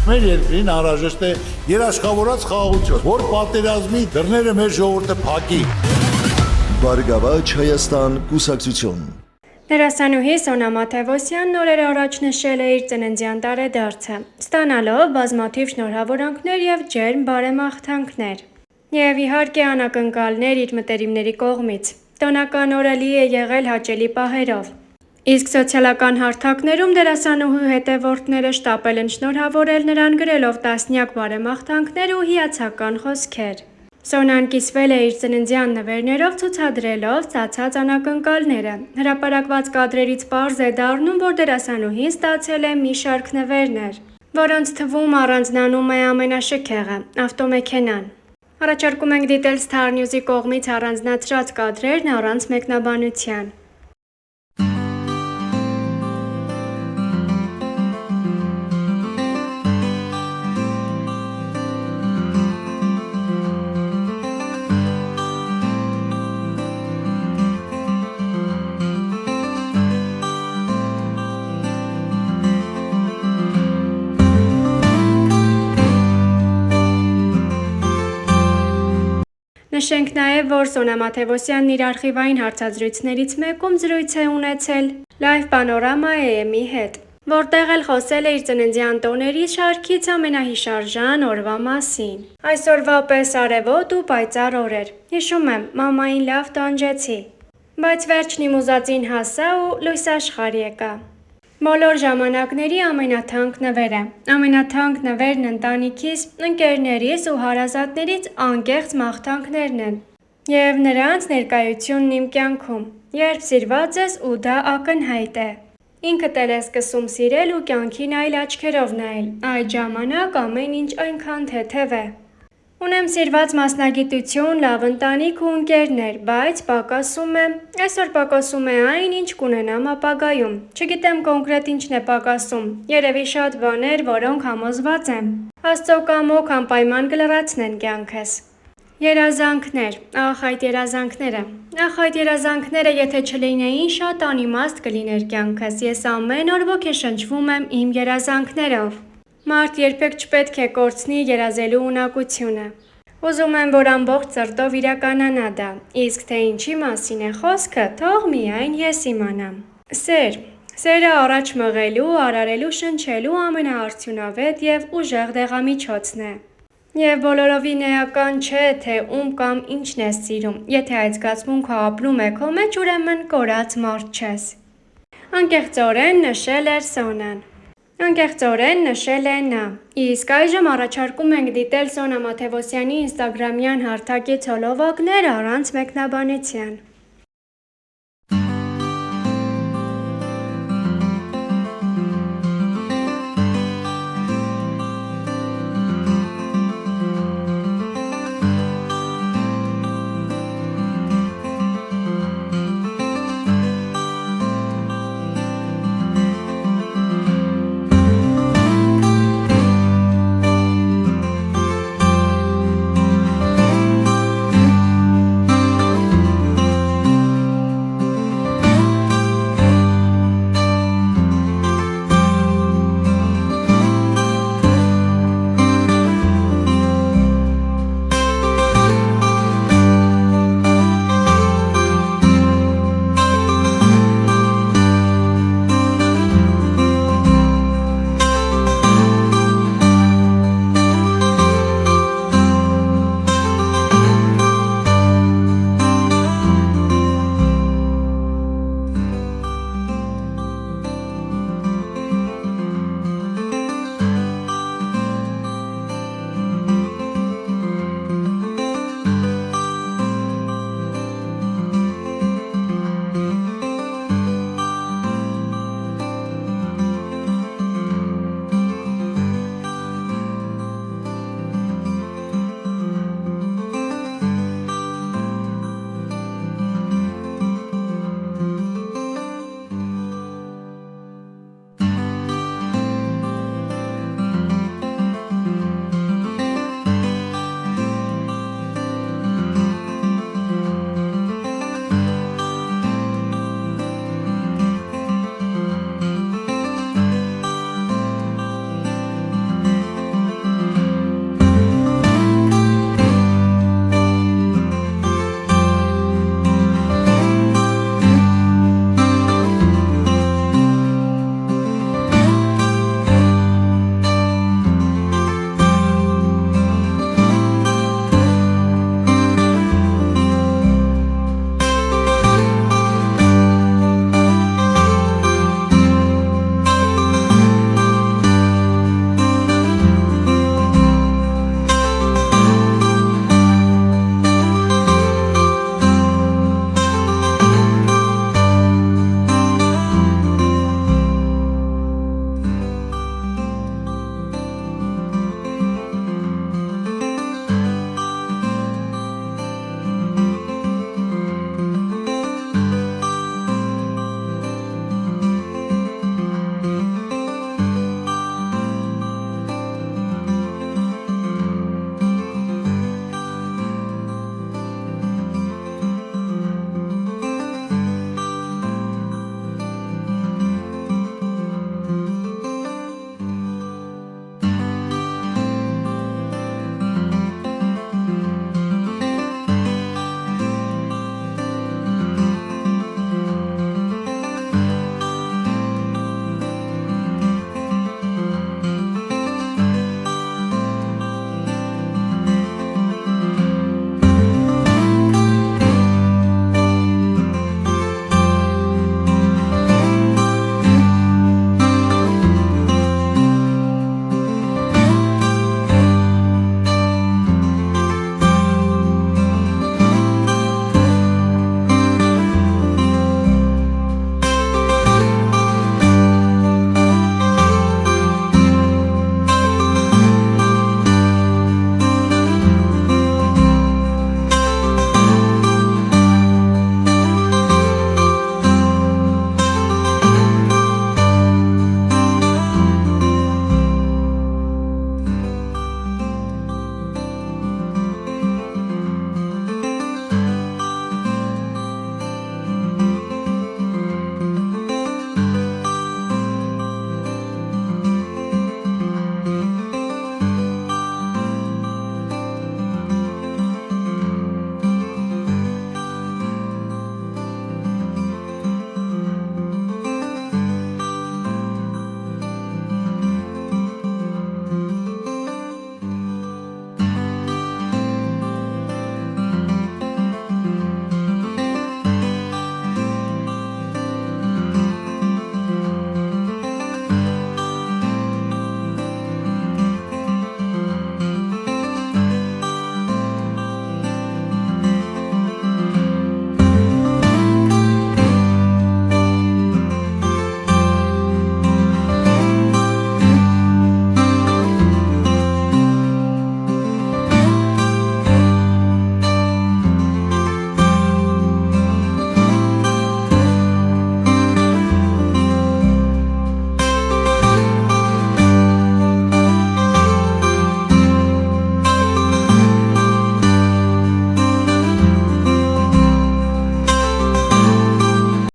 Մեր երկրին անհրաժեշտ է երաշխավորած խաղաղություն, որ պատերազմի դռները մեր ժողովուրդը փակի։ Բարգավաճ Հայաստան կուսակցություն։ Դերասանուհի Սոնա Մաթևոսյանն օրեր առաջ նշել է իր ծննդյան տարեդարձը, ստանալով բազմաթիվ շնորհավորանքներ եւ ջերմ բարեմաղթանքներ։ Եվ իհարկե անակնկալներ իր մտերիմների կողմից։ Տոնական օրը լի է եղել հաճելի պահերով։ Իսկ սոցիալական հարթակներում դերասանուհու հետևորդները շտապել են շնորհավորել նրան գրելով տասնյակ բարեմաղթանքներ ու հիացական խոսքեր։ Սոնան կիսվել է իր ծննդյան նվերներով ցուցադրելով ծածած անակնկալները։ Հրապարակված կադրերից պարզ է դառնում, որ դերասանուհին ստացել է մի շարք նվերներ, որոնց թվում առանձնանում է ամենաշքեղը՝ ավտոմեքենան։ Առաջարկում ենք դիտել Star News-ի կողմից առանձնացրած կադրերն առանց մեկնաբանության։ Նշենք նաև, որ Սոնա Մաթևոսյանն իր արխիվային հարցազրույցներից մեկում զրույց է ունեցել Live Panorama AM-ի հետ, որտեղ էլ խոսել է իր ծննդյան տոների շարքից ամենահիշարժան օրվա մասին։ Այսօրվա պես արևոտ ու պայծառ օր էր։ Հիշում եմ, մամային լավ տանջեցի, բայց վերջն իմ ուզածին հասա ու լույս աշխարհ եկա։ Բոլոր ժամանակների ամենաթանկ նվերը։ Ամենաթանկ նվերն ընտանիքիս, ընկերներիս ու հարազատներից անկեղծ մաղթանքներն են և նրանց ներկայությունն իմ կյանքում, երբ սիրված ես ու դա ակնհայտ է։ Ինքդ էլ ես սկսում սիրել ու կյանքին այլ աչքերով նայել, այդ ժամանակ ամեն ինչ այնքան թեթև է։ Ունեմ սիրված մասնագիտություն, լավ ընտանիք ու ընկերներ, բայց այսօր պակասում է այն, ինչ կունենամ ապագայում։ Չգիտեմ կոնկրետ ինչն է պակասում, երևի շատ բաներ, որոնք համոզված եմ, Աստծո կամոք անպայման կլրացնեն կյանքս։ Երազանքներ, ախ այդ երազանքները եթե չլինեին, շատ անիմաստ կլիներ կյանքս, ես ամեն օր ոգեշնչվում եմ իմ երազանքներով։ Մարդ երբեք չպետք է կորցնի երազելու ունակությունը։ Ուզում եմ, որ ամբողջ սրտով իրականանա դա, իսկ թե ինչի մասին է խոսքը, թող միայն ես իմանամ։ Սերը առաջ մղելու, արարելու, շնչելու ամենաարդյունավետ և ուժեղ դեղամիջոցն է։ Եվ բոլորովին էական չէ, թե ում կամ ինչն ես սիրում, եթե այդ զգացմունքը ապրում է քո մեջ, ուրեմն կորած մարդ չես։ Անկեղծորեն նշել էր Սոնան։ Անկեղծորեն նշել է նա։ Իսկ այժմ առաջարկում ենք դիտել Սոնա Մաթևոսյանի ինստագրամյան հարթակից հոլովակներ առանց մեկնաբանության։